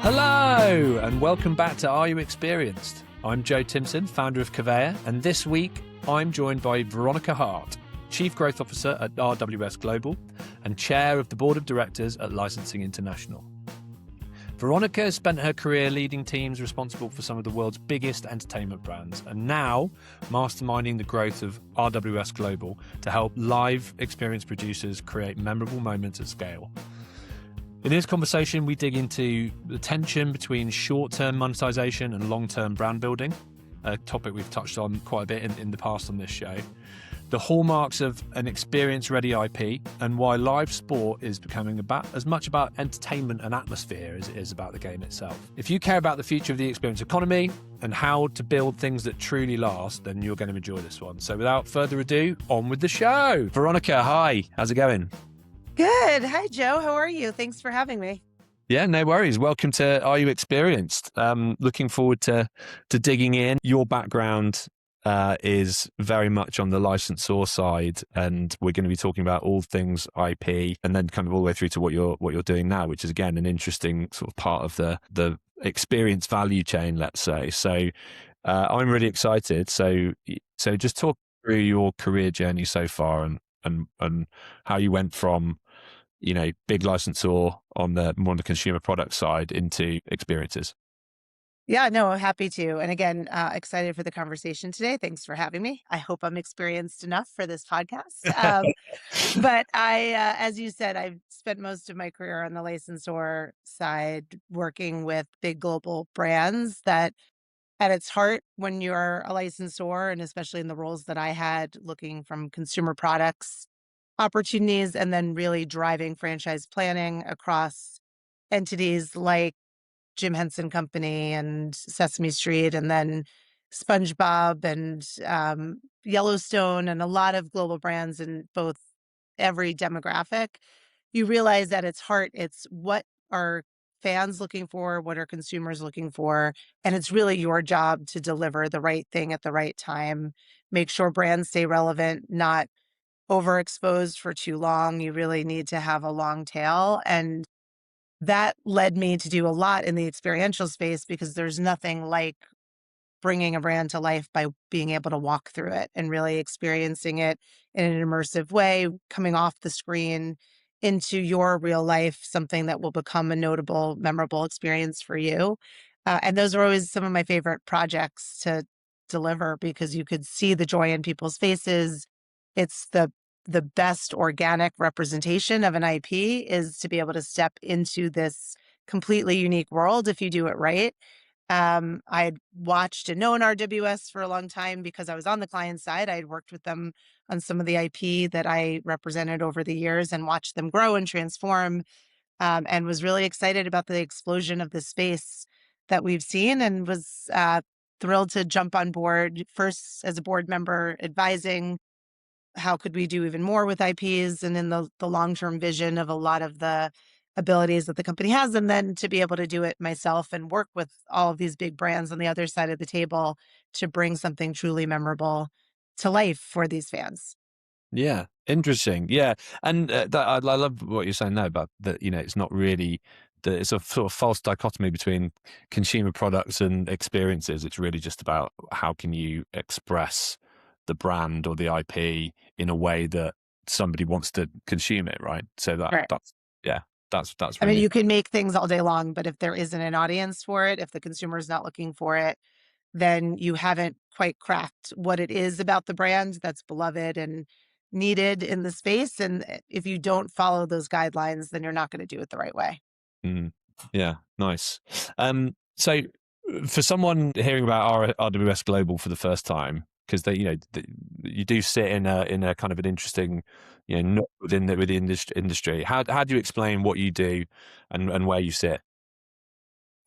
Hello, and welcome back to Are You Experienced? I'm Joe Timson, founder of Cavea, and this week I'm joined by Veronica Hart, Chief Growth Officer at RWS Global and Chair of the Board of Directors at Licensing International. Veronica has spent her career leading teams responsible for some of the world's biggest entertainment brands, and now masterminding the growth of RWS Global to help live experience producers create memorable moments at scale. In this conversation, we dig into the tension between short-term monetization and long-term brand building, a topic we've touched on quite a bit in the past on this show, the hallmarks of an experience-ready IP, and why live sport is becoming about as much about entertainment and atmosphere as it is about the game itself. If you care about the future of the experience economy and how to build things that truly last, then you're going to enjoy this one. So without further ado, on with the show. Veronica, hi. How's it going? Good. Hi, Joe. How are you? Thanks for having me. Yeah, no worries. Welcome to Are You Experienced? Looking forward to digging in. Your background is very much on the licensor side, and we're going to be talking about all things IP, and then kind of all the way through to what you're doing now, which is again an interesting sort of part of the experience value chain, let's say. So I'm really excited. So just talk through your career journey so far and how you went from big licensor on the more on the consumer product side into experiences. Yeah, no, happy to. And again, excited for the conversation today. Thanks for having me. I hope I'm experienced enough for this podcast. But as you said, I've spent most of my career on the licensor side, working with big global brands that at its heart, when you're a licensor, and especially in the roles that I had, looking from consumer products opportunities and then really driving franchise planning across entities like Jim Henson Company and Sesame Street, and then SpongeBob and Yellowstone, and a lot of global brands in both every demographic. You realize at its heart, it's what are fans looking for, what are consumers looking for, and it's really your job to deliver the right thing at the right time, make sure brands stay relevant, not overexposed for too long. You really need to have a long tail. And that led me to do a lot in the experiential space, because there's nothing like bringing a brand to life by being able to walk through it and really experiencing it in an immersive way, coming off the screen into your real life, something that will become a notable, memorable experience for you. And those are always some of my favorite projects to deliver, because you could see the joy in people's faces. It's the best organic representation of an IP is to be able to step into this completely unique world if you do it right. I had watched and known RWS for a long time because I was on the client side. I had worked with them on some of the IP that I represented over the years and watched them grow and transform, and was really excited about the explosion of the space that we've seen, and was thrilled to jump on board first as a board member advising how could we do even more with IPs and in the long-term vision of a lot of the abilities that the company has, and then to be able to do it myself and work with all of these big brands on the other side of the table to bring something truly memorable to life for these fans. Yeah, interesting. Yeah, and I love what you're saying now about that. It's not really it's a sort of false dichotomy between consumer products and experiences. It's really just about how can you express the brand or the IP in a way that somebody wants to consume it, right? So Right. that's I mean, really you can make things all day long, but if there isn't an audience for it, if the consumer is not looking for it, then you haven't quite cracked what it is about the brand that's beloved and needed in the space. And if you don't follow those guidelines, then you're not going to do it the right way. Yeah, nice. So for someone hearing about RWS Global for the first time, because you do sit in a kind of an interesting, not within the industry. How do you explain what you do and where you sit?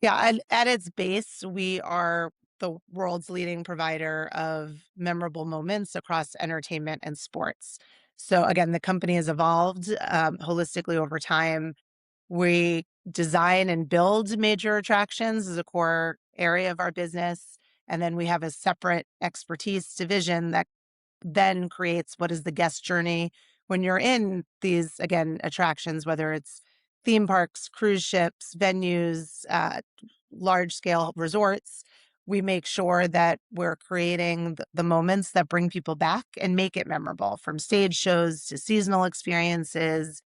Yeah, and at its base, we are the world's leading provider of memorable moments across entertainment and sports. So again, the company has evolved holistically over time. We design and build major attractions as a core area of our business. And then we have a separate expertise division that then creates what is the guest journey when you're in these, again, attractions, whether it's theme parks, cruise ships, venues, large scale resorts. We make sure that we're creating the moments that bring people back and make it memorable, from stage shows to seasonal experiences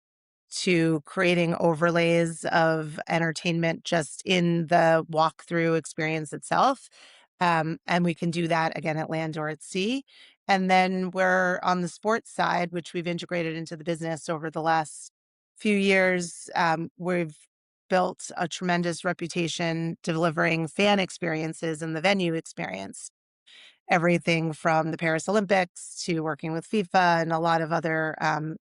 to creating overlays of entertainment just in the walkthrough experience itself. And we can do that again at land or at sea. And then we're on the sports side, which we've integrated into the business over the last few years. We've built a tremendous reputation delivering fan experiences in the venue experience, everything from the Paris Olympics to working with FIFA and a lot of other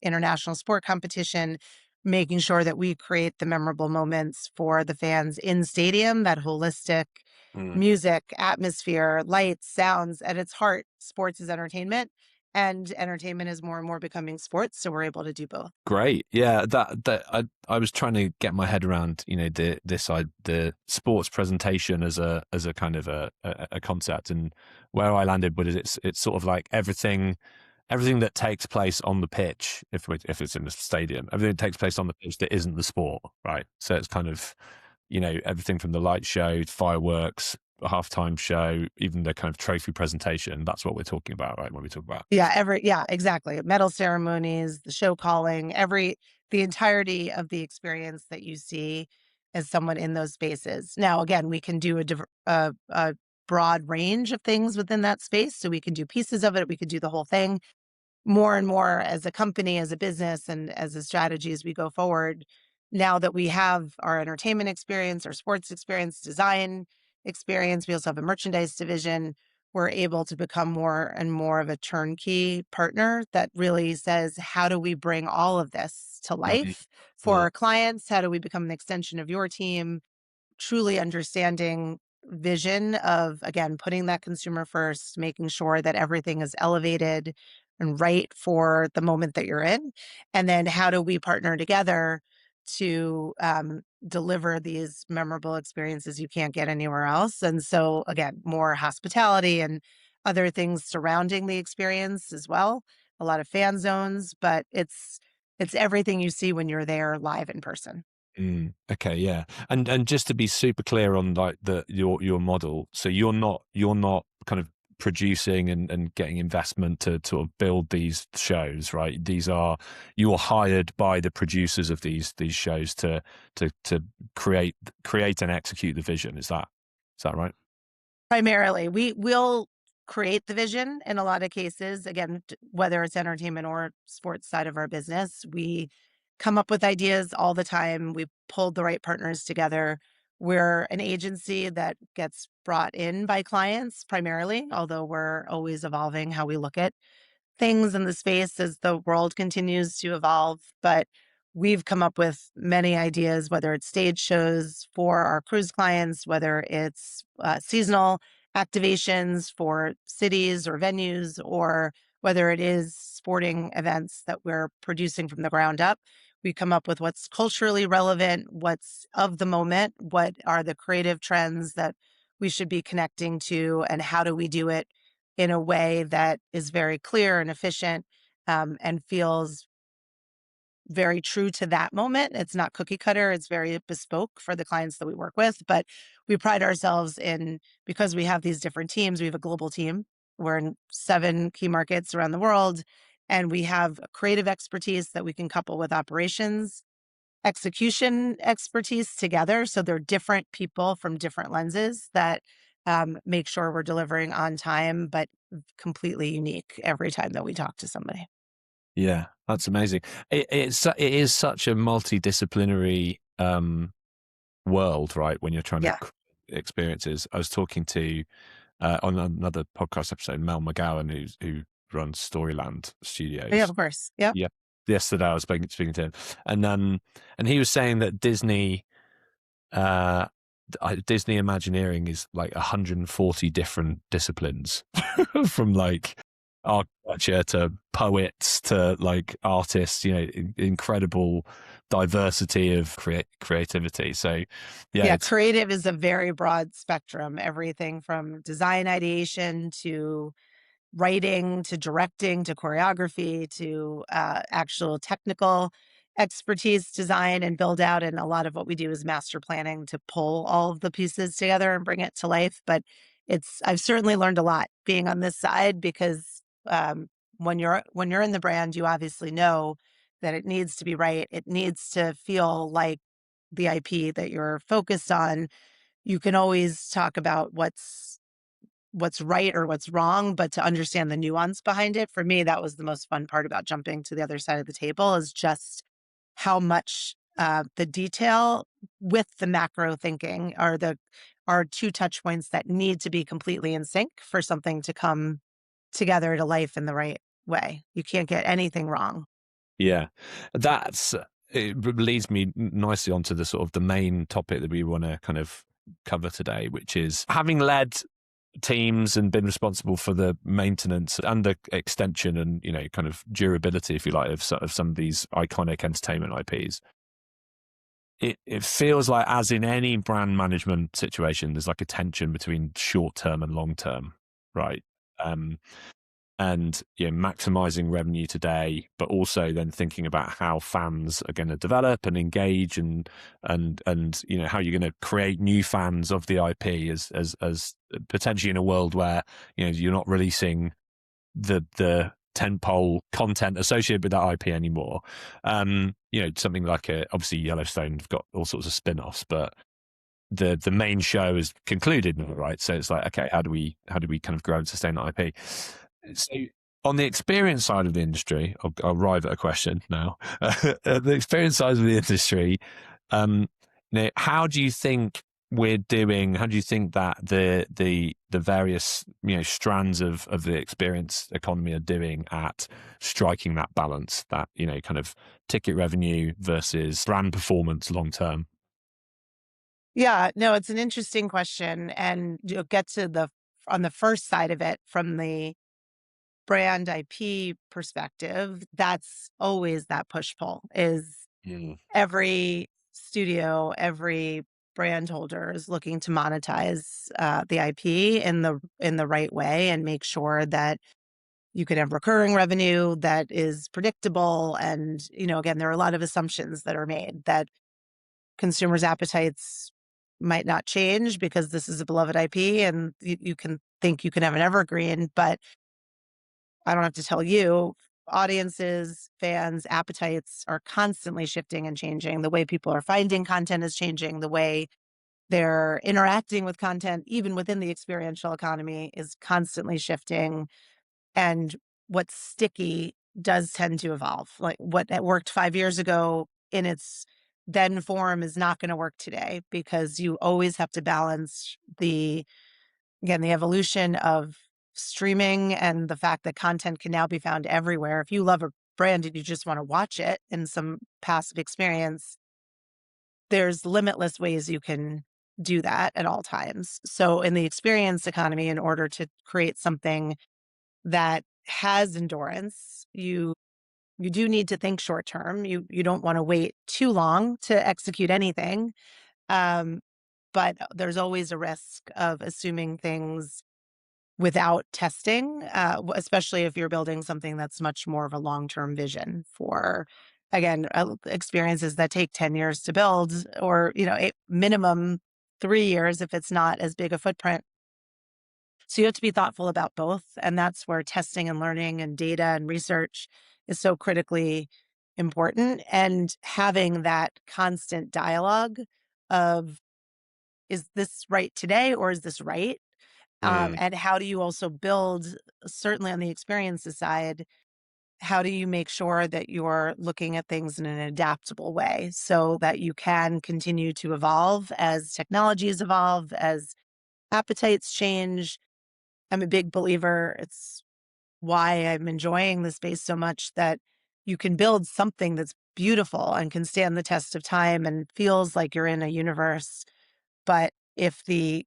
international sport competition, making sure that we create the memorable moments for the fans in stadium, that holistic Mm. music, atmosphere, lights, sounds. At its heart, sports is entertainment, and entertainment is more and more becoming sports. So we're able to do both. Great. Yeah, that I was trying to get my head around, the sports presentation as a kind of a concept, and where I landed with it, it's sort of like everything that takes place on the pitch, if it's in the stadium, everything that takes place on the pitch that isn't the sport, right? So it's kind of, everything from the light show, fireworks, a halftime show, even the kind of trophy presentation. That's what we're talking about, right? When we talk about. Yeah, exactly. Medal ceremonies, the show calling, the entirety of the experience that you see as someone in those spaces. Now, again, we can do a broad range of things within that space. So we can do pieces of it. We could do the whole thing. More and more as a company, as a business, and as a strategy as we go forward, now that we have our entertainment experience, our sports experience, design experience, we also have a merchandise division. We're able to become more and more of a turnkey partner that really says, how do we bring all of this to Mm. life for Yeah. our clients? How do we become an extension of your team? Truly understanding vision of, again, putting that consumer first, making sure that everything is elevated and right for the moment that you're in. And then how do we partner together to deliver these memorable experiences you can't get anywhere else? And so, again, more hospitality and other things surrounding the experience as well. A lot of fan zones, but it's everything you see when you're there live in person. Okay, yeah, and just to be super clear on like your model, so you're not kind of producing and getting investment to sort of build these shows, right? You're hired by the producers of these shows to create and execute the vision. Is that right? Primarily, we will create the vision in a lot of cases. Again, whether it's entertainment or sports side of our business, we come up with ideas all the time. We pulled the right partners together. We're an agency that gets brought in by clients primarily, although we're always evolving how we look at things in the space as the world continues to evolve. But we've come up with many ideas, whether it's stage shows for our cruise clients, whether it's seasonal activations for cities or venues, or whether it is sporting events that we're producing from the ground up. We come up with what's culturally relevant, what's of the moment, what are the creative trends that we should be connecting to, and how do we do it in a way that is very clear and efficient, and feels very true to that moment. It's not cookie cutter, it's very bespoke for the clients that we work with. But we pride ourselves in, because we have these different teams, we have a global team. We're in 7 key markets around the world, and we have a creative expertise that we can couple with operations execution expertise together. So they're different people from different lenses that make sure we're delivering on time, but completely unique every time that we talk to somebody. Yeah, that's amazing. It is such a multidisciplinary world, right? When you're trying to Yeah. experiences. I was talking to on another podcast episode, Mel McGowan, who runs Storyland Yeah, Studios. of course. Yep. Yeah, yesterday I was speaking to him, and he was saying that uh, Disney Imagineering is like 140 different disciplines, from like architecture to poets to like artists. Incredible diversity of creativity. So, yeah, Yeah. it's Creative is a very broad spectrum, everything from design ideation to writing to directing to choreography to actual technical expertise, design, and build out. And a lot of what we do is master planning to pull all of the pieces together and bring it to life. But I've certainly learned a lot being on this side because when you're in the brand, you obviously know that it needs to be right. It needs to feel like the IP that you're focused on. You can always talk about what's right or what's wrong, but to understand the nuance behind it, for me, that was the most fun part about jumping to the other side of the table is just how much the detail with the macro thinking are two touch points that need to be completely in sync for something to come together to life in the right way. You can't get anything wrong. Yeah, that's it leads me nicely onto the sort of the main topic that we want to kind of cover today, which is having led teams and been responsible for the maintenance and the extension and kind of durability, if you like, of some of these iconic entertainment IPs. It feels like, as in any brand management situation, there's like a tension between short term and long term, right? Um, and maximizing revenue today, but also then thinking about how fans are going to develop and engage, and how you're going to create new fans of the IP as potentially in a world where you're not releasing the tentpole content associated with that IP anymore. Something like obviously Yellowstone have got all sorts of spin-offs, but the main show is concluded now, right? So it's like, okay, how do we kind of grow and sustain that IP? So on the experience side of the industry, I'll arrive at a question now. The experience side of the industry, how do you think we're doing? How do you think that the various strands of the experience economy are doing at striking that balance, that kind of ticket revenue versus brand performance long term? Yeah, no, it's an interesting question. And you'll get to on the first side of it from the brand IP perspective, that's always that push-pull is Mm. every studio, every brand holder is looking to monetize the IP in the right way and make sure that you can have recurring revenue that is predictable. And, again, there are a lot of assumptions that are made that consumers' appetites might not change because this is a beloved IP and you can think you can have an evergreen, but I don't have to tell you, audiences, fans, appetites are constantly shifting and changing. The way people are finding content is changing. The way they're interacting with content, even within the experiential economy, is constantly shifting. And what's sticky does tend to evolve. Like what worked 5 years ago in its then form is not going to work today because you always have to balance the evolution of streaming and the fact that content can now be found everywhere. If you love a brand and you just want to watch it in some passive experience, there's limitless ways you can do that at all times. So in the experience economy, in order to create something that has endurance, you do need to think short term. You don't want to wait too long to execute anything. Um, but there's always a risk of assuming things without testing, especially if you're building something that's much more of a long-term vision for, again, experiences that take 10 years to build or, minimum 3 years if it's not as big a footprint. So you have to be thoughtful about both. And that's where testing and learning and data and research is so critically important. And having that constant dialogue of, is this right today or is this right? Mm. And how do you also build, certainly on the experiences side, how do you make sure that you're looking at things in an adaptable way so that you can continue to evolve as technologies evolve, as appetites change? I'm a big believer. It's why I'm enjoying the space so much that you can build something that's beautiful and can stand the test of time and feels like you're in a universe. But if the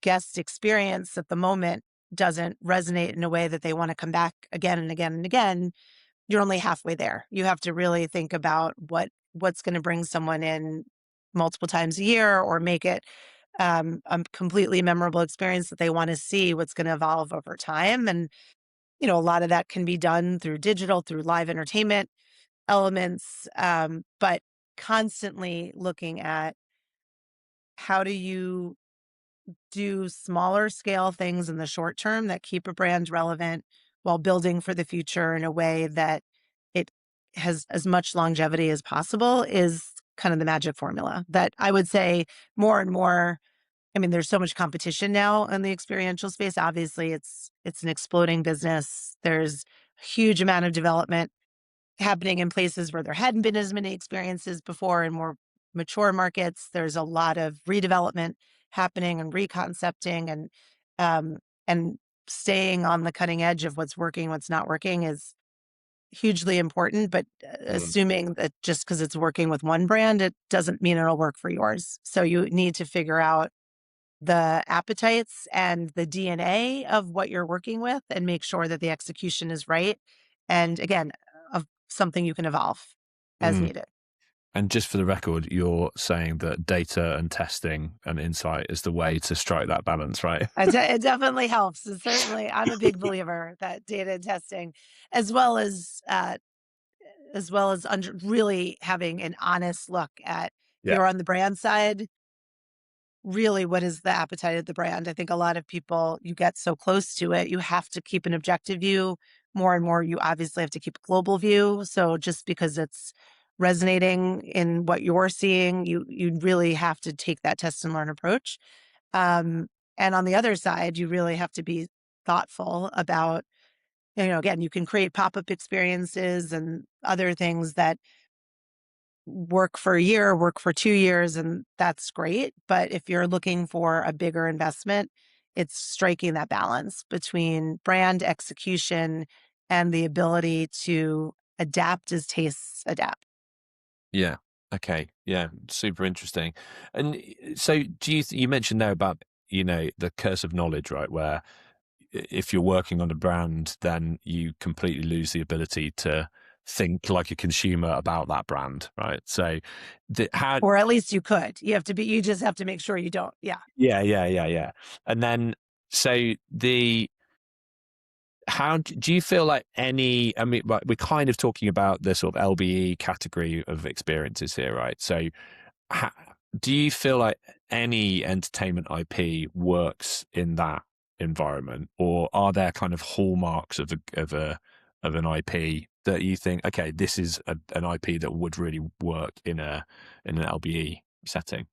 guest experience at the moment doesn't resonate in a way that they want to come back again and again and again, you're only halfway there. You have to really think about what's going to bring someone in multiple times a year or make it a completely memorable experience that they want to see, what's going to evolve over time. And, a lot of that can be done through digital, through live entertainment. elements, but constantly looking at how do you do smaller scale things in the short term that keep a brand relevant while building for the future in a way that it has as much longevity as possible is kind of the magic formula that I would say more and more. I mean, there's so much competition now in the experiential space. Obviously, it's an exploding business. There's a huge amount of development happening in places where there hadn't been as many experiences before in more mature markets. There's a lot of redevelopment happening and reconcepting um, and staying on the cutting edge of what's working, what's not working is hugely important. But Mm. assuming that just because it's working with one brand, it doesn't mean it'll work for yours. So you need to figure out the appetites and the DNA of what you're working with and make sure that the execution is right. And again, of something you can evolve as Mm. needed. And just for the record, you're saying that data and testing and insight is the way to strike that balance, right? It definitely helps. And certainly, I'm a big believer that data and testing, as well as really having an honest look at if Yeah. you're on the brand side, really what is the appetite of the brand. I think a lot of people, you get so close to it, you have to keep an objective view more and more. You obviously have to keep a global view. So just because it's resonating in what you're seeing, you really have to take that test and learn approach. Um, and on the other side, you really have to be thoughtful about, again, you can create pop-up experiences and other things that work for a year, work for 2 years, and that's great. But if you're looking for a bigger investment, it's striking that balance between brand execution and the ability to adapt as tastes adapt. Yeah. Okay. Yeah. Super interesting. And so do you mentioned there about, the curse of knowledge, right? Where if you're working on a brand, then you completely lose the ability to think like a consumer about that brand, right? So how, Or at least you could. You just have to make sure you don't. Yeah. yeah. And then, so do you feel like I mean, like, we're kind of talking about the sort of LBE category of experiences here, right? So how, do you feel like any entertainment IP works in that environment, or are there kind of hallmarks of an IP that you think, okay, this is an IP that would really work in an LBE setting?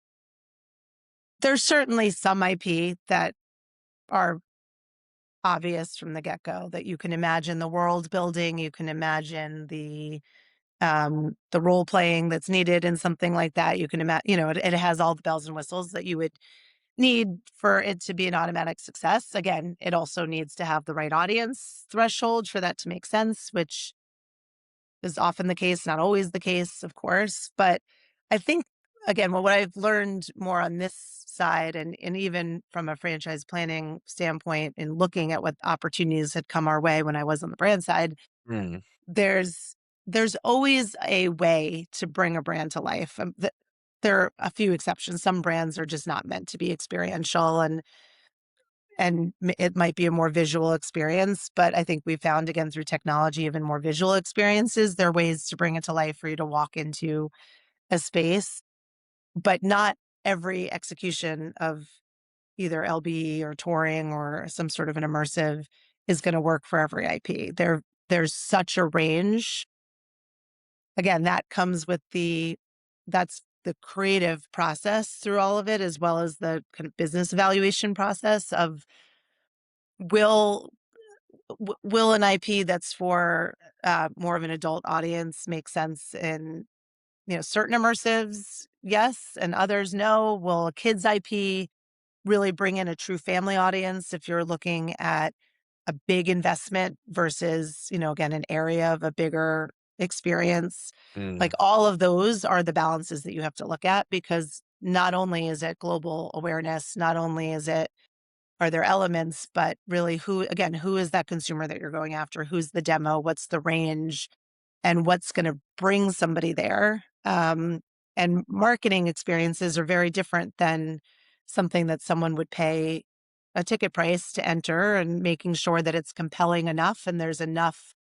There's certainly some IP that are obvious from the get-go that you can imagine the world building, you can imagine the role playing that's needed in something like that. You can imagine, it has all the bells and whistles that you would need for it to be an automatic success. Again, it also needs to have the right audience threshold for that to make sense, which is often the case, not always the case, of course. But I think, again, what I've learned more on this side and even from a franchise planning standpoint in looking at what opportunities had come our way when I was on the brand side, Mm. there's there's always a way to bring a brand to life. There are a few exceptions. Some brands are just not meant to be experiential, and it might be a more visual experience. But I think we found, again, through technology, even more visual experiences, there are ways to bring it to life for you to walk into a space. But not every execution of either LB or touring or some sort of an immersive is going to work for every IP. There's such a range. Again, that's the creative process through all of it, as well as the kind of business evaluation process of will will an IP that's for more of an adult audience make sense in certain immersives, yes, and others no. Will a kids IP really bring in a true family audience if you're looking at a big investment versus, again, an area of a bigger experience? Like, Mm. all of those are the balances that you have to look at, because not only is it global awareness, not only are there elements, but really who is that consumer that you're going after? Who's the demo? What's the range? And what's going to bring somebody there? And marketing experiences are very different than something that someone would pay a ticket price to enter, and making sure that it's compelling enough and there's enough,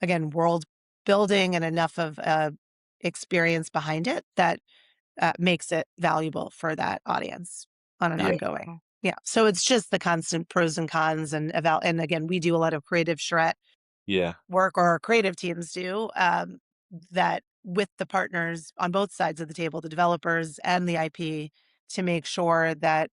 again, world building and enough of experience behind it that makes it valuable for that audience on an Yeah. ongoing. Yeah. So it's just the constant pros and cons and and again, we do a lot of creative charrette Yeah. work, or our creative teams do, that with the partners on both sides of the table, the developers and the IP, to make sure that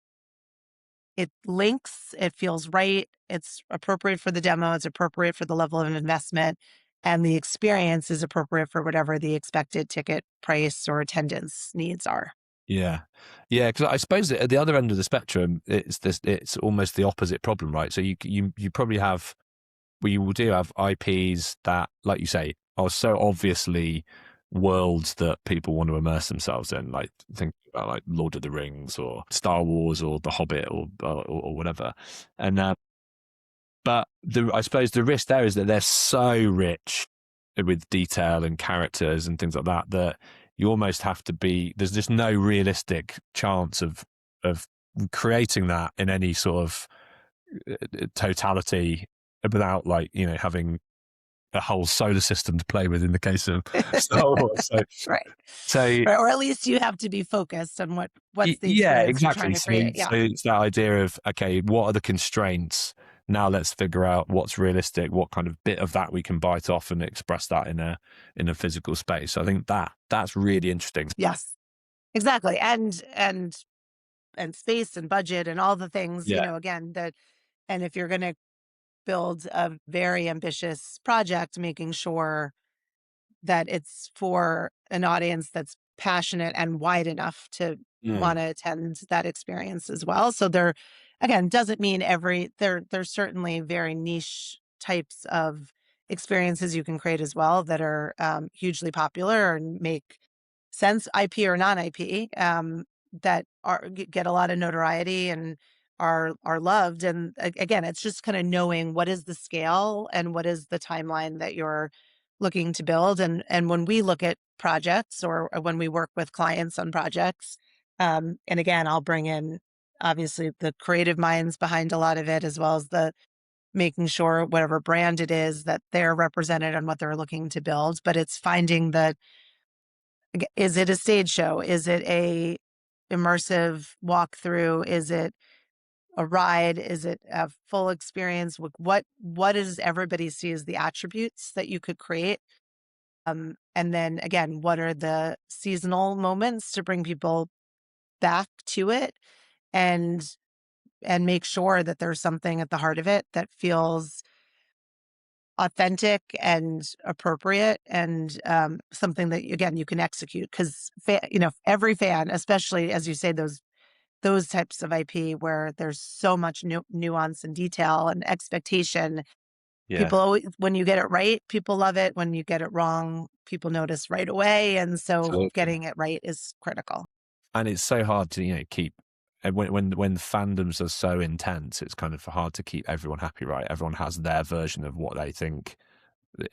it links, it feels right, it's appropriate for the demo, it's appropriate for the level of investment, and the experience is appropriate for whatever the expected ticket price or attendance needs are. Yeah. Yeah. Because I suppose that at the other end of the spectrum, it's almost the opposite problem, right? So you probably have, well, you do have IPs that, like you say, are so obviously worlds that people want to immerse themselves in. Like, think about like Lord of the Rings or Star Wars or The Hobbit or whatever. And but I suppose the risk there is that they're so rich with detail and characters and things like that that you almost have to be. There's just no realistic chance of creating that in any sort of totality without, like, having a whole solar system to play with in the case of Star Wars. Right. So Right. Or at least you have to be focused on what's the yeah, experience you're trying exactly. to So, create. so Yeah. it's that idea of, okay, what are the constraints? Now let's figure out what's realistic, what kind of bit of that we can bite off and express that in a physical space. So I think that's really interesting. Yes. Exactly. And space and budget and all the things, Yeah. again, that, and if you're going to build a very ambitious project, making sure that it's for an audience that's passionate and wide enough to Mm. want to attend that experience as well. So there, again, doesn't mean there's certainly very niche types of experiences you can create as well that are hugely popular and make sense, IP or non-IP, that get a lot of notoriety and are loved. And again, it's just kind of knowing what is the scale and what is the timeline that you're looking to build. And when we look at projects, or when we work with clients on projects, and again, I'll bring in obviously the creative minds behind a lot of it, as well as the making sure whatever brand it is that they're represented on what they're looking to build. But it's finding that, is it a stage show? Is it a immersive walkthrough? Is it a ride? Is it a full experience? What does everybody see as the attributes that you could create? And then again, what are the seasonal moments to bring people back to it, and make sure that there's something at the heart of it that feels authentic and appropriate, and something that, again, you can execute, because every fan, especially as you say, those types of IP where there's so much nuance and detail and expectation. Yeah. People always, when you get it right, people love it. When you get it wrong, people notice right away. And so Absolutely. getting it right is critical. And it's so hard to keep. And when fandoms are so intense, it's kind of hard to keep everyone happy, right? Everyone has their version of what they think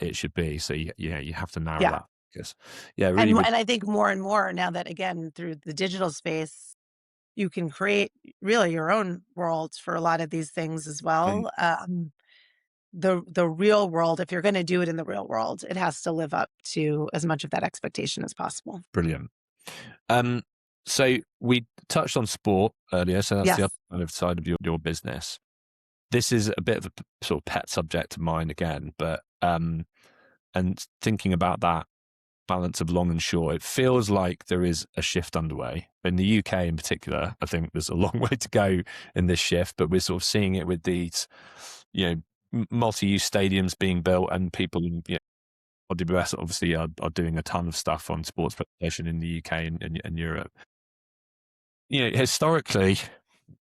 it should be. So you have to narrow Yeah. that. Because yeah, And, really, really, and I think more and more now that, again, through the digital space, you can create really your own worlds for a lot of these things as well. The real world, if you're going to do it in the real world, it has to live up to as much of that expectation as possible. brilliant. So we touched on sport earlier, so that's the Yes. other kind of side of your business. This is a bit of a sort of pet subject of mine again, but and thinking about that balance of long and short, it feels like there is a shift underway. In the UK in particular, I think there's a long way to go in this shift, but we're sort of seeing it with these, multi-use stadiums being built, and people, RWS obviously are doing a ton of stuff on sports presentation in the UK and Europe. Historically,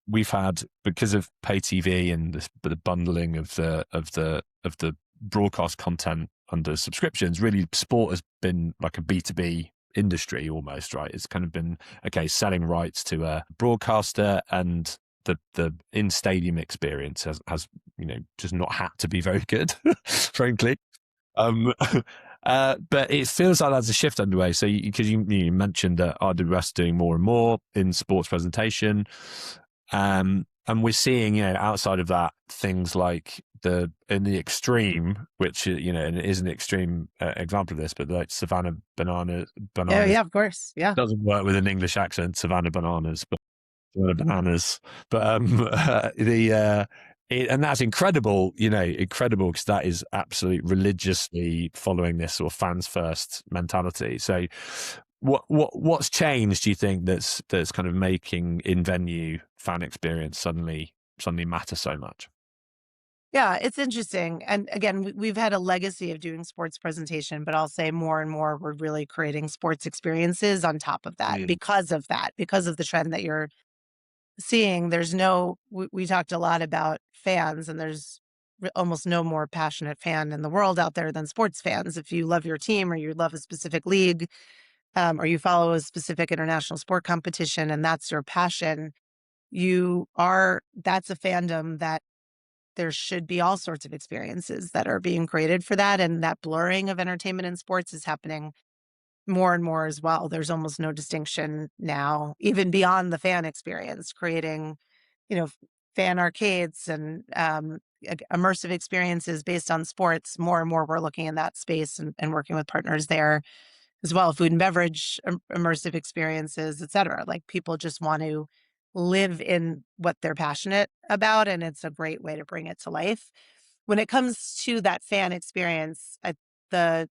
we've had, because of pay TV and the bundling of the broadcast content under subscriptions, really sport has been like a B2B industry almost, right? It's kind of been, okay, selling rights to a broadcaster, and the in stadium experience has just not had to be very good, frankly. But it feels like there's a shift underway. So because you mentioned that RWS doing more and more in sports presentation, and we're seeing, outside of that, things like the in the extreme, which and it is an extreme example of this, but like Savannah Oh, bananas yeah, of course. Yeah. doesn't work with an English accent. Savannah bananas, but bananas. But and that's incredible, incredible, because that is absolutely religiously following this sort of fans first mentality. So what's changed, do you think, that's kind of making in venue fan experience suddenly matter so much? Yeah, it's interesting. And again, we've had a legacy of doing sports presentation, but I'll say more and more we're really creating sports experiences on top of that, Mm. because of the trend that you're seeing. There's no, we talked a lot about fans, and there's almost no more passionate fan in the world out there than sports fans. If you love your team, or you love a specific league, or you follow a specific international sport competition, and that's your passion, that's a fandom that there should be all sorts of experiences that are being created for that. And that blurring of entertainment and sports is happening more and more as well. There's almost no distinction now, even beyond the fan experience, creating, you know, fan arcades and immersive experiences based on sports. More and more, we're looking in that space and working with partners there as well. Food and beverage, immersive experiences, et cetera. Like, people just want to live in what they're passionate about, and it's a great way to bring it to life. When it comes to that fan experience, the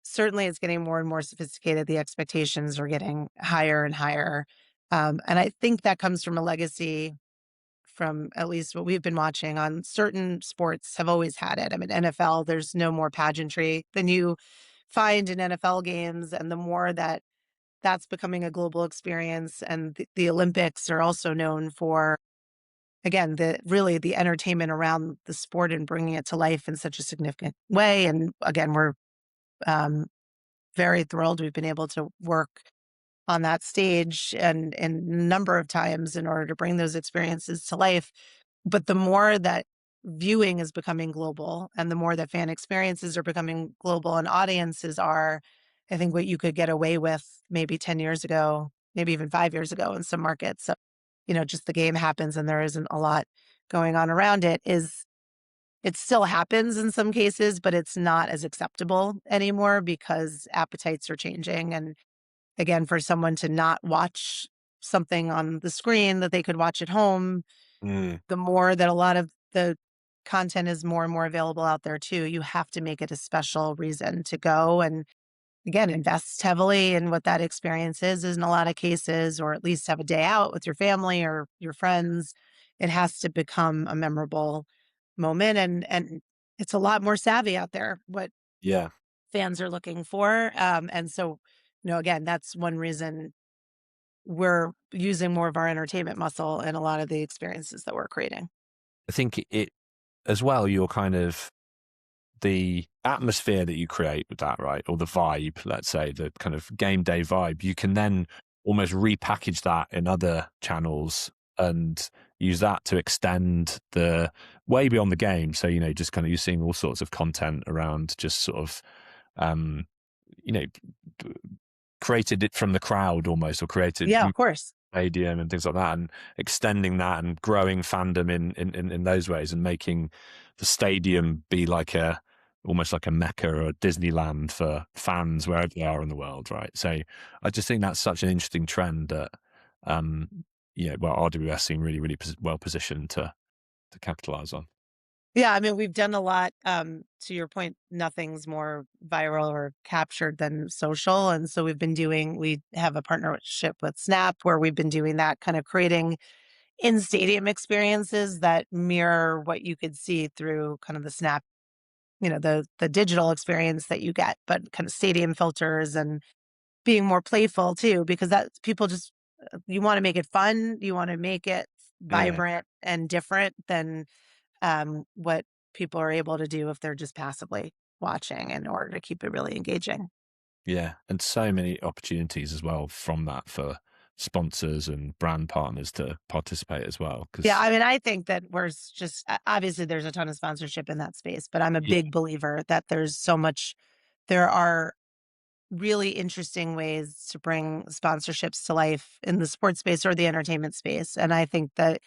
certainly it's getting more and more sophisticated. The expectations are getting higher and higher. And I think that comes from a legacy from at least what we've been watching on certain sports have always had it. I mean, NFL, there's no more pageantry than you find in NFL games. And the more that that's becoming a global experience, and the Olympics are also known for, again, the entertainment around the sport and bringing it to life in such a significant way. And again, we're um, very thrilled we've been able to work on that stage and a number of times in order to bring those experiences to life. But the more that viewing is becoming global, and the more that fan experiences are becoming global and audiences are, I think what you could get away with maybe 10 years ago, maybe even 5 years ago in some markets. So, just the game happens and there isn't a lot going on around it, is it still happens in some cases, but it's not as acceptable anymore because appetites are changing. And again, for someone to not watch something on the screen that they could watch at home, Mm. the more that a lot of the content is more and more available out there too, you have to make it a special reason to go and, again, invest heavily in what that experience is in a lot of cases, or at least have a day out with your family or your friends. It has to become a memorable moment, and it's a lot more savvy out there what Yeah. fans are looking for. And so, again, that's one reason we're using more of our entertainment muscle in a lot of the experiences that we're creating. I think it as well, you're kind of the atmosphere that you create with that, right? Or the vibe, let's say, the kind of game day vibe, you can then almost repackage that in other channels and use that to extend the way beyond the game. So, just kind of you're seeing all sorts of content around just sort of, um, you know, created it from the crowd almost, or created Yeah, of course. stadium and things like that, and extending that and growing fandom in those ways, and making the stadium be like almost like a Mecca or a Disneyland for fans wherever they are in the world, right? So I just think that's such an interesting trend that um RWS seem really well positioned to capitalize on. Yeah, I mean, we've done a lot. To your point, nothing's more viral or captured than social. And so we have a partnership with Snap where we've been doing that, kind of creating in stadium experiences that mirror what you could see through kind of the Snap, the digital experience that you get, but kind of stadium filters and being more playful too, because that people just, you want to make it fun, you want to make it Yeah. vibrant and different than what people are able to do if they're just passively watching, in order to keep it really engaging. Yeah, and so many opportunities as well from that for sponsors and brand partners to participate as well, Yeah, because I mean, I think that just obviously there's a ton of sponsorship in that space, but I'm a yeah. big believer that there are really interesting ways to bring sponsorships to life in the sports space or the entertainment space. And I think that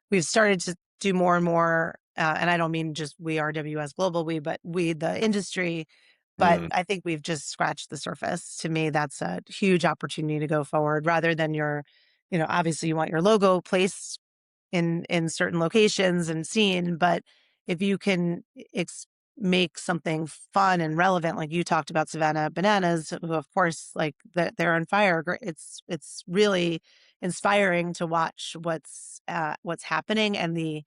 we've started to do more and more and I don't mean just we RWS Global, but we, the industry, but Mm, I think we've just scratched the surface. To me, that's a huge opportunity to go forward rather than obviously you want your logo placed in certain locations and seen, but if you can make something fun and relevant, like you talked about Savannah Bananas, who of course like they're on fire. It's really inspiring to watch what's happening and the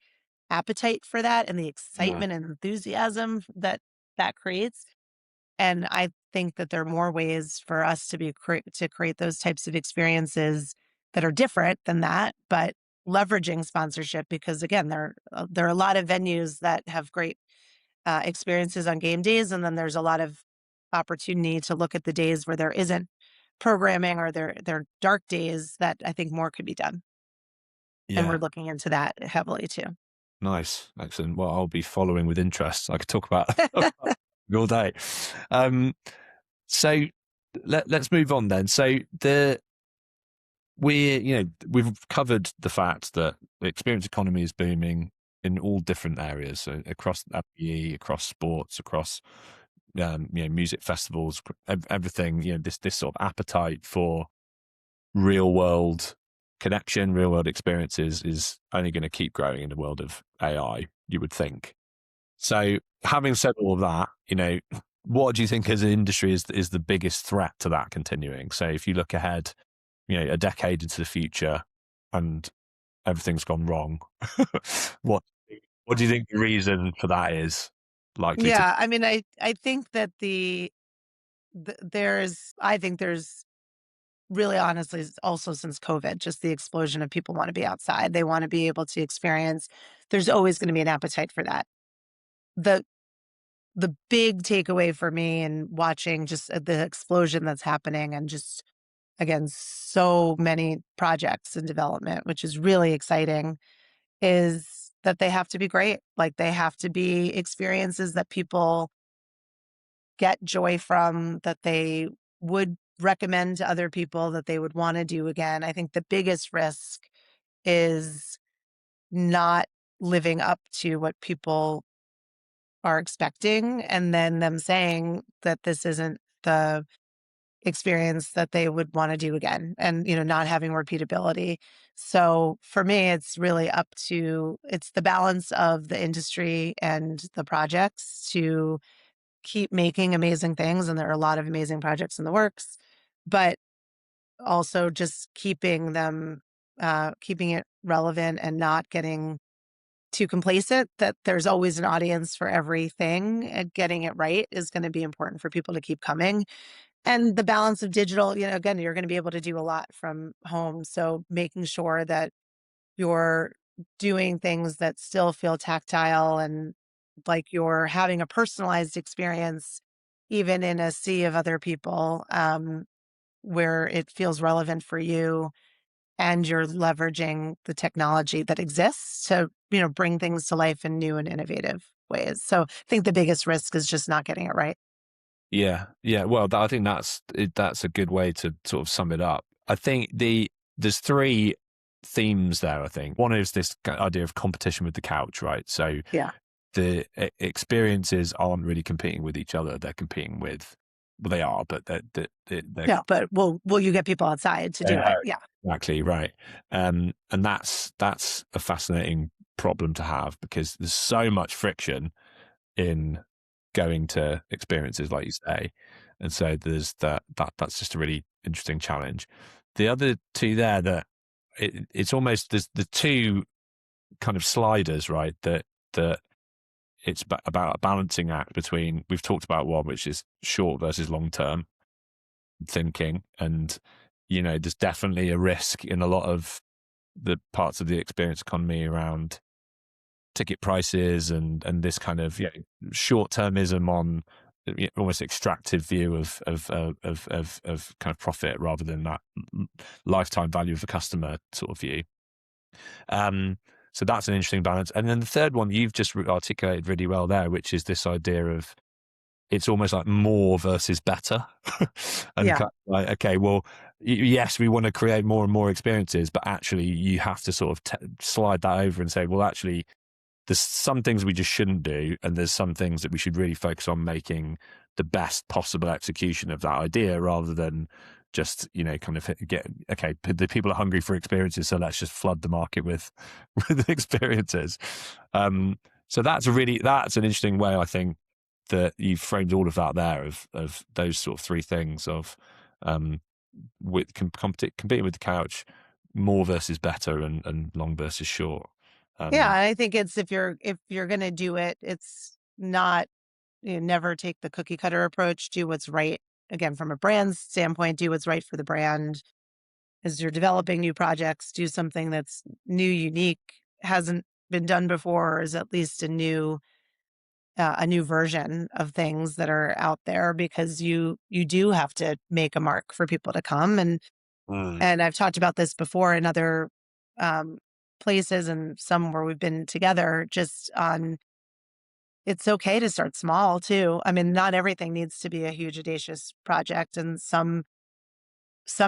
appetite for that and the mm, excitement and enthusiasm that creates. And I think that there are more ways for us to create those types of experiences that are different than that, but leveraging sponsorship because again, there are a lot of venues that have great experiences on game days, and then there's a lot of opportunity to look at the days where there isn't programming or they're dark days that I think more could be done. And we're yeah. looking into that heavily too. Nice. Excellent. Well, I'll be following with interest. I could talk about all day. Um, so let's move on then. So we've covered the fact that the experience economy is booming in all different areas, so across FBE, across sports, across music festivals, everything. This sort of appetite for real world connection, real world experiences is only going to keep growing in the world of AI, you would think. So, having said all of that, what do you think as an industry is the biggest threat to that continuing? So, if you look ahead, a decade into the future, and everything's gone wrong, what what do you think the reason for that is likely to? Yeah, I mean, I think that I think there's really honestly also since COVID, just the explosion of people want to be outside. They want to be able to experience. There's always going to be an appetite for that. The the big takeaway for me in watching just the explosion that's happening and just again so many projects in development, which is really exciting, is that they have to be great. Like they have to be experiences that people get joy from, that they would recommend to other people, that they would want to do again. I think the biggest risk is not living up to what people are expecting and then them saying that this isn't the experience that they would want to do again and not having repeatability. So for me it's the balance of the industry and the projects to keep making amazing things, and there are a lot of amazing projects in the works, but also just keeping it relevant and not getting too complacent, that there's always an audience for everything, and getting it right is going to be important for people to keep coming. And the balance of digital, again, you're going to be able to do a lot from home. So making sure that you're doing things that still feel tactile and like you're having a personalized experience, even in a sea of other people, where it feels relevant for you and you're leveraging the technology that exists to, bring things to life in new and innovative ways. So I think the biggest risk is just not getting it right. Yeah, yeah. Well, I think that's a good way to sort of sum it up. I think there's three themes there. I think one is this idea of competition with the couch, right? So Yeah. the experiences aren't really competing with each other; they're competing with, well, they are, but they're Yeah. But will you get people outside to they do it? are Yeah. exactly right. And that's a fascinating problem to have because there's so much friction in going to experiences like you say, and so there's that's just a really interesting challenge. The other two there, that it's almost there's the two kind of sliders, right, that it's about a balancing act between, we've talked about one which is short versus long term thinking, and there's definitely a risk in a lot of the parts of the experience economy around ticket prices and this kind of short termism on almost extractive view of kind of profit rather than that lifetime value of the customer sort of view. So that's an interesting balance. And then the third one you've just articulated really well there, which is this idea of it's almost like more versus better. And Yeah. kind of like, okay, well, yes, we want to create more and more experiences, but actually you have to sort of slide that over and say, well, actually, there's some things we just shouldn't do, and there's some things that we should really focus on making the best possible execution of that idea, rather than just, kind of the people are hungry for experiences, so let's just flood the market with with experiences. So that's an interesting way, I think, that you've framed all of that there, of those sort of three things of competing with the couch, more versus better, and long versus short. Yeah, Um, I think it's, if you're going to do it, it's not, never take the cookie cutter approach. Do what's right. Again, from a brand standpoint, do what's right for the brand. As you're developing new projects, do something that's new, unique, hasn't been done before, or is at least a new version of things that are out there, because you do have to make a mark for people to come. mm, And I've talked about this before in other um, places, and some where we've been together, just on, it's okay to start small too. I mean, not everything needs to be a huge audacious project, and some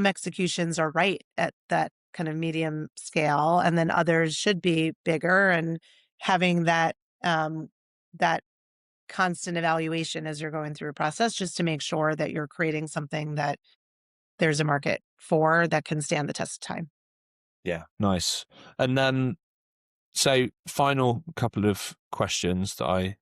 executions are right at that kind of medium scale, and then others should be bigger, and having that constant evaluation as you're going through a process, just to make sure that you're creating something that there's a market for, that can stand the test of time. yeah, nice. And then, so final couple of questions that I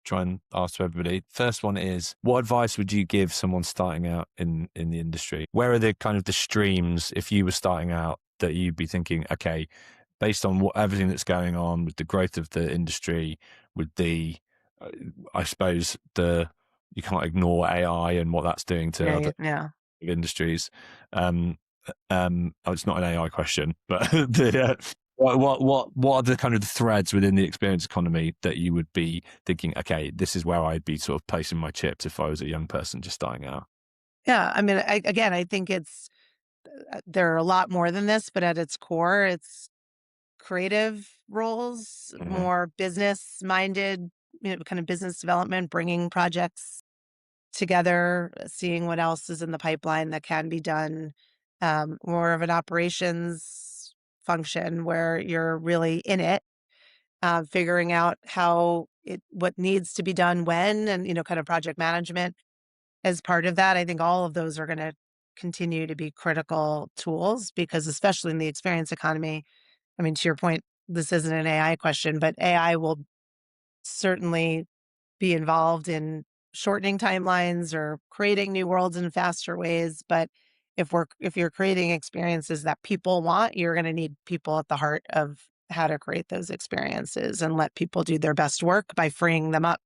try and ask to everybody. First one is, what advice would you give someone starting out in the industry? Where are the kind of the streams, if you were starting out, that you'd be thinking, okay, based on everything that's going on with the growth of the industry, with the, I suppose, you can't ignore AI and what that's doing to other Right. Yeah. industries. Um, it's not an AI question, but what are the kind of the threads within the experience economy that you would be thinking, okay, this is where I'd be sort of placing my chips if I was a young person just starting out? Yeah. I mean, I think it's, there are a lot more than this, but at its core, it's creative roles, Mm-hmm. more business minded, kind of business development, bringing projects together, seeing what else is in the pipeline that can be done. More of an operations function where you're really in it, figuring out what needs to be done when, and, kind of project management as part of that. I think all of those are going to continue to be critical tools, because especially in the experience economy, I mean, to your point, this isn't an AI question, but AI will certainly be involved in shortening timelines or creating new worlds in faster ways. But if you're creating experiences that people want, you're going to need people at the heart of how to create those experiences, and let people do their best work by freeing them up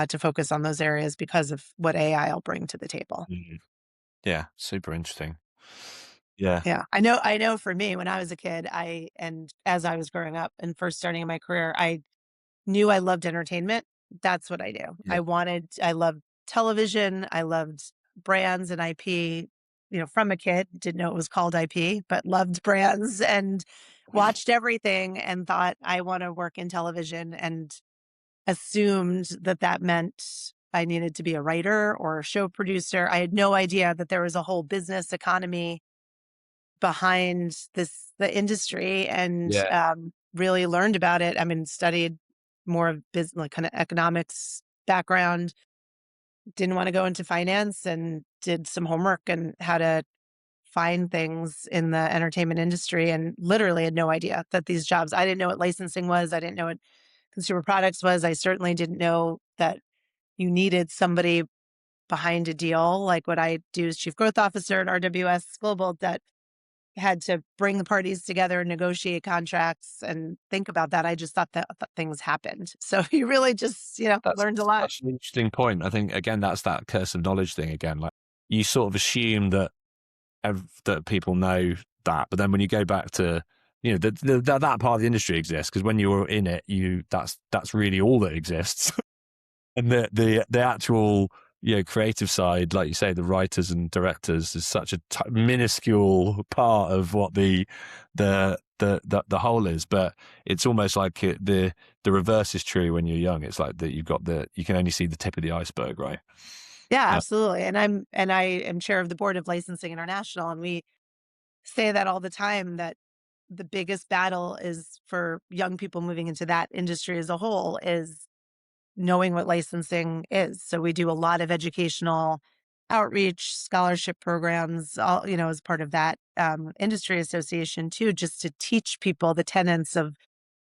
to focus on those areas, because of what AI will bring to the table. Mhm. Yeah, super interesting. Yeah. Yeah. I know for me, when I was a kid, and as I was growing up and first starting in my career, I knew I loved entertainment. That's what I do. Yeah. I loved television. I loved brands and IP, from a kid, didn't know it was called IP, but loved brands, and watched everything, and thought, I want to work in television, and assumed that that meant I needed to be a writer or a show producer. I had no idea that there was a whole business economy behind the industry, and Yeah. really learned about it. I mean, studied more of business, like kind of economics background, didn't want to go into finance, and did some homework and how to find things in the entertainment industry, and literally had no idea that these jobs, I didn't know what licensing was. I didn't know what consumer products was. I certainly didn't know that you needed somebody behind a deal, like what I do as chief growth officer at RWS Global, that had to bring the parties together and negotiate contracts and think about that. I just thought that things happened. So you really just, That's learned a lot. an interesting point. I think, again, that's that curse of knowledge thing again. Like, you sort of assume that that people know that, but then when you go back to, that part of the industry exists, because when you're in it, that's really all that exists. And the actual, creative side, like you say, the writers and directors, is such a minuscule part of what the whole is. But it's almost like the reverse is true when you're young. It's like that you can only see the tip of the iceberg, right? Yeah, Uh, absolutely. I am chair of the board of Licensing International, and we say that all the time, that the biggest battle is for young people moving into that industry as a whole is knowing what licensing is. So we do a lot of educational outreach, scholarship programs, all, as part of that industry association too, just to teach people the tenets of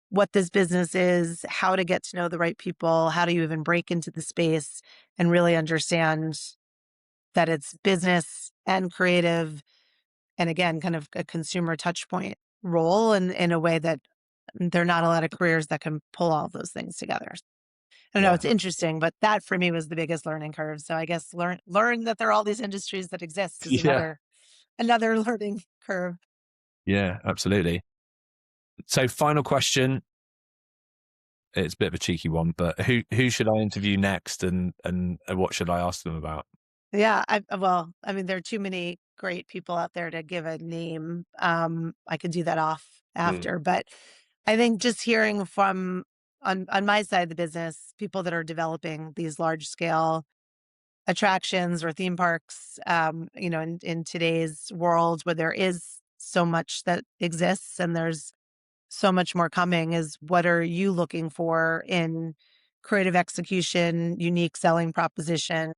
what this business is, how to get to know the right people, how do you even break into the space and really understand that it's business and creative. And again, kind of a consumer touch point role in a way that there are not a lot of careers that can pull all of those things together. I don't know, Yeah. it's interesting, but that for me was the biggest learning curve. So I guess learn that there are all these industries that exist is Yeah. another learning curve. Yeah, absolutely. So final question. It's a bit of a cheeky one, but who should I interview next and what should I ask them about? Yeah, there are too many great people out there to give a name. I could do that off after, but I think just hearing from on my side of the business, people that are developing these large scale attractions or theme parks, in today's world where there is so much that exists and there's so much more coming, is what are you looking for in creative execution, unique selling proposition?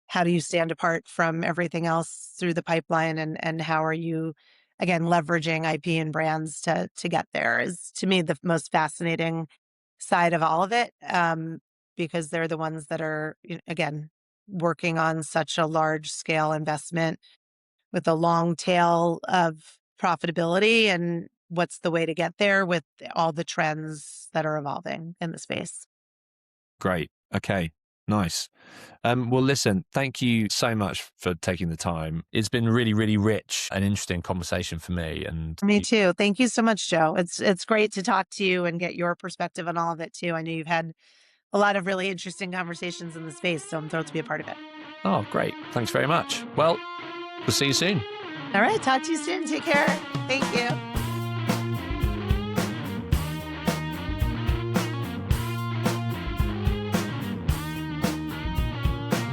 How do you stand apart from everything else through the pipeline? And how are you, again, leveraging IP and brands to get there is, to me, the most fascinating side of all of it, because they're the ones that are, again, working on such a large scale investment with a long tail of profitability, and what's the way to get there with all the trends that are evolving in the space. Great. Okay. Nice. Well, listen, thank you so much for taking the time. It's been really, really rich and interesting conversation for me. And Me too. Thank you so much, Joe. It's great to talk to you and get your perspective on all of it too. I know you've had a lot of really interesting conversations in the space, so I'm thrilled to be a part of it. oh, great. Thanks very much. Well, we'll see you soon. All right. Talk to you soon. Take care. Thank you.